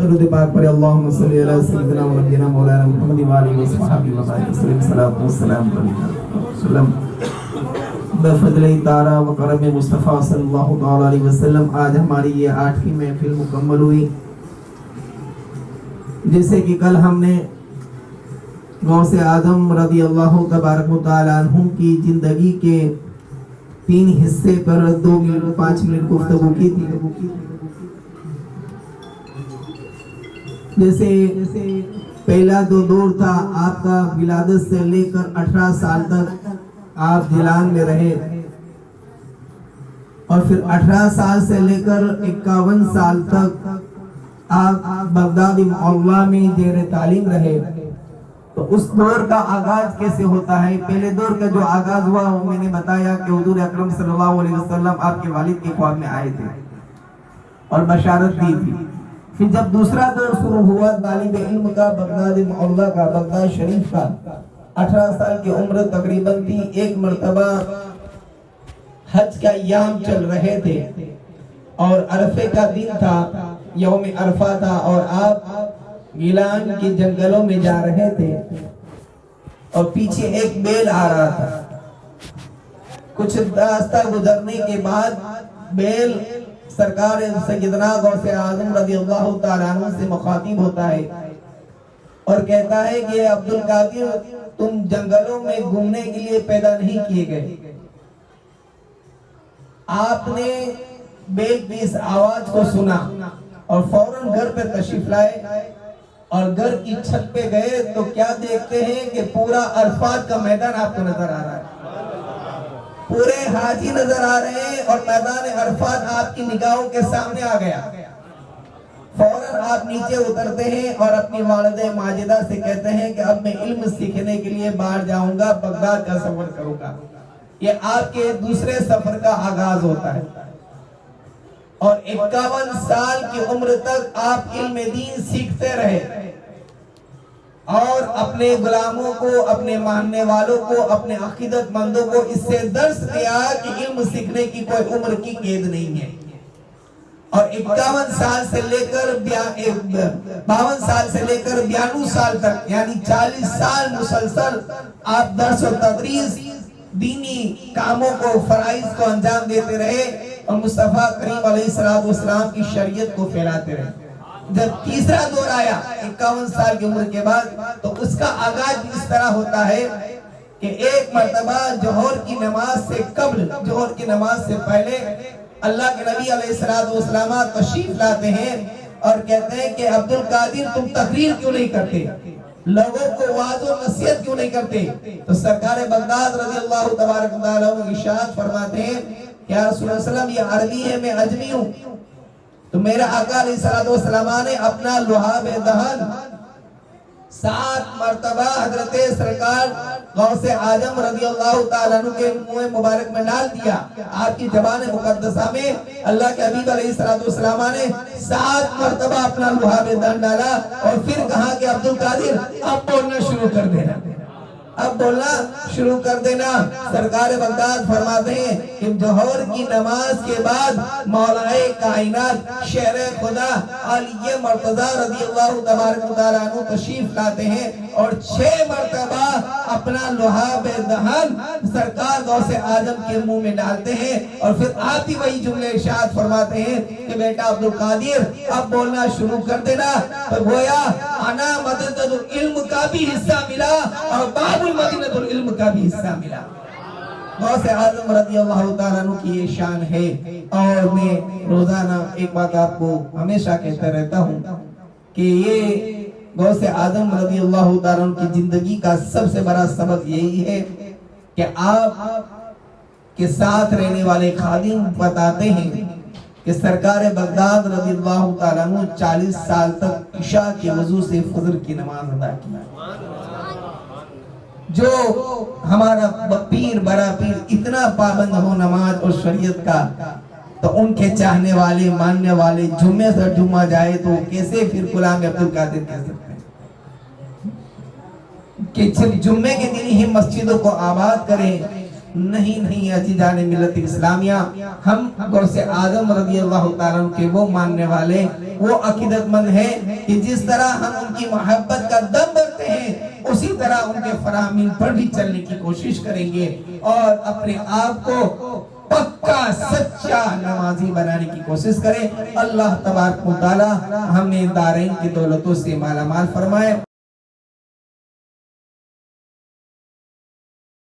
درود پاک پڑھے اللہم صلی علی سیدنا و نبینا مولانا محمد و آلہ و صحابہ و بارک صلاۃ و سلام علیہ بفضل تعالی و کرم مصطفیٰ صلی اللہ تعالی علیہ وسلم آج ہماری یہ 8ویں محفل مکمل ہوئی. جیسے کہ کل ہم نے غوث اعظم رضی اللہ تبارک و تعالی عنہ کی زندگی کے 3 حصے پر 2 منٹ 5 منٹ گفتگو کی تھی. جیسے پہلا دور تھا آپ کا ولادت سے لے کر 18 سال تک آپ جیلان میں رہے، اور پھر 18 سال سے لے کر 51 سال تک آپ بغداد معلیٰ میں زیر تعلیم رہے. تو اس دور کا آغاز کیسے ہوتا ہے؟ پہلے دور کا جو آغاز ہوا وہ میں نے بتایا کہ حضور اکرم صلی اللہ علیہ وسلم آپ کے والد کے خواب میں آئے تھے اور بشارت دی تھی. پھر جب دوسرا دور شروع ہوا طالب علم کا، بغداد معلیٰ کا، بغداد شریف کا، 18 سال کی عمر تقریباً تھی. ایک مرتبہ حج کا ایام چل رہے تھے اور عرفے کا دن تھا، یوم عرفہ تھا، اور آپ گیلان کے جنگلوں میں جا رہے تھے اور پیچھے ایک بیل آ رہا تھا. کچھ راستہ گزرنے کے بعد بیل سرکار سیدنا غوث اعظم رضی اللہ تعالیٰ عنہ سے مخاطب ہوتا ہے اور کہتا ہے کہ عبد القادر، تم جنگلوں میں گھومنے کے لیے پیدا نہیں کیے گئے. آپ نے بیل کی اس آواز کو سنا اور فوراً گھر پہ تشریف لائے اور گھر کی چھت پہ گئے تو کیا دیکھتے ہیں کہ پورا عرفات کا میدان آپ کو نظر آ رہا ہے. پورے حاجی نظر آ رہے ہیں اور میدان عرفات آپ کی نگاہوں کے سامنے آ گیا. فوراً آپ نیچے اترتے ہیں اور اپنی والدہ ماجدہ سے کہتے ہیں کہ اب میں علم سیکھنے کے لیے باہر جاؤں گا، بغداد کا سفر کروں گا. یہ آپ کے دوسرے سفر کا آغاز ہوتا ہے اور 51 سال کی عمر تک آپ علم دین سیکھتے رہے اور اپنے غلاموں کو، اپنے ماننے والوں کو، اپنے عقیدت مندوں کو اس سے درس دیا کہ علم سیکھنے کی کوئی عمر کی قید نہیں ہے. اور 51 سال سے لے کر 52 سال سے لے کر 92 سال تک، یعنی 40 سال مسلسل آپ درس و تدریس، دینی کاموں کو، فرائض کو انجام دیتے رہے اور مصطفیٰ کریم علیہ السلام کی شریعت کو پھیلاتے رہے. جب تیسرا دور آیا 51 سال کی عمر کے بعد، تو اس کا آغاز اس طرح ہوتا ہے کہ ایک مرتبہ ظہر کی نماز سے قبل، ظہر کی نماز سے پہلے اللہ کے نبی علیہ السلام تشریف لاتے ہیں اور کہتے ہیں کہ عبد القادر، تم تقریر کیوں نہیں کرتے؟ لوگوں کو وعظ و نصیحت کیوں نہیں کرتے؟ تو سرکار بغداد رضی اللہ تبارک و تعالیٰ عنہ ارشاد فرماتے ہیں کہ یا رسول اللہ صلی اللہ علیہ وسلم، یہ عربی ہے، میں عجمی ہوں. تو میرا آقا علیہ السلام نے اپنا لحاف دہن 7 مرتبہ حضرت سرکار غوث اعظم رضی اللہ تعالیٰ عنہ کے منہ مبارک میں ڈال دیا. آپ کی زبان مقدسہ میں اللہ کے حبیب علیہ السلام نے 7 مرتبہ اپنا لحاف دہن ڈالا اور پھر کہا کہ عبد القادر، اب بولنا شروع کر دینا، اب بولنا شروع کر دینا. سرکار بغداد فرماتے ہیں کہ ظہر کی نماز کے بعد مولا کائنات شہر خدا علی مرتضی رضی اللہ تبارک و تعالیٰ عنہ تشریف لاتے ہیں اور 6 مرتبہ اپنا لحاف دہن سرکار غوث اعظم کے منہ میں ڈالتے ہیں اور پھر آپ ہی وہی جملے ارشاد فرماتے ہیں کہ بیٹا عبد القادر، اب بولنا شروع کر دینا. تو گویا انا مدد العلم کا بھی حصہ ملا اور باب المدینۃ العلم کا بھی حصہ ملا. غوث اعظم رضی اللہ تعالیٰ عنہ کی یہ شان ہے. اور میں روزانہ ایک بات آپ کو ہمیشہ کہتا رہتا ہوں کہ یہ غوث اعظم رضی اللہ تعالیٰ عنہ کی زندگی کا سب سے بڑا سبق یہی ہے کہ آپ کے ساتھ رہنے والے خادم بتاتے ہیں کہ سرکار بغداد رضی اللہ تعالیٰ عنہ 40 سال تک عشاء کے وضو سے فجر کی نماز ادا کیا. جو ہمارا پیر، بڑا پیر اتنا پابند ہو نماز اور شریعت کا، تو ان کے چاہنے والے، ماننے والے جمعے سے جمعہ جائے تو کیسے پھر غلام عبد القادر کہہ سکتے ہیں کہ صرف جمعے کے دن ہی مسجدوں کو آباد کریں نہیں عزیزان ملت اسلامیہ، ہم غوث اعظم رضی اللہ تعالیٰ کے وہ ماننے والے، وہ عقیدت مند ہیں کہ جس طرح ہم ان کی محبت کا دم بھرتے ہیں اسی طرح ان کے فرامین پر بھی چلنے کی کوشش کریں گے اور اپنے آپ کو پکا سچا نمازی بنانے کی کوشش کریں۔ اللہ تبارک و تعالی ہمیں دارین کی دولتوں سے مالا مال فرمائے۔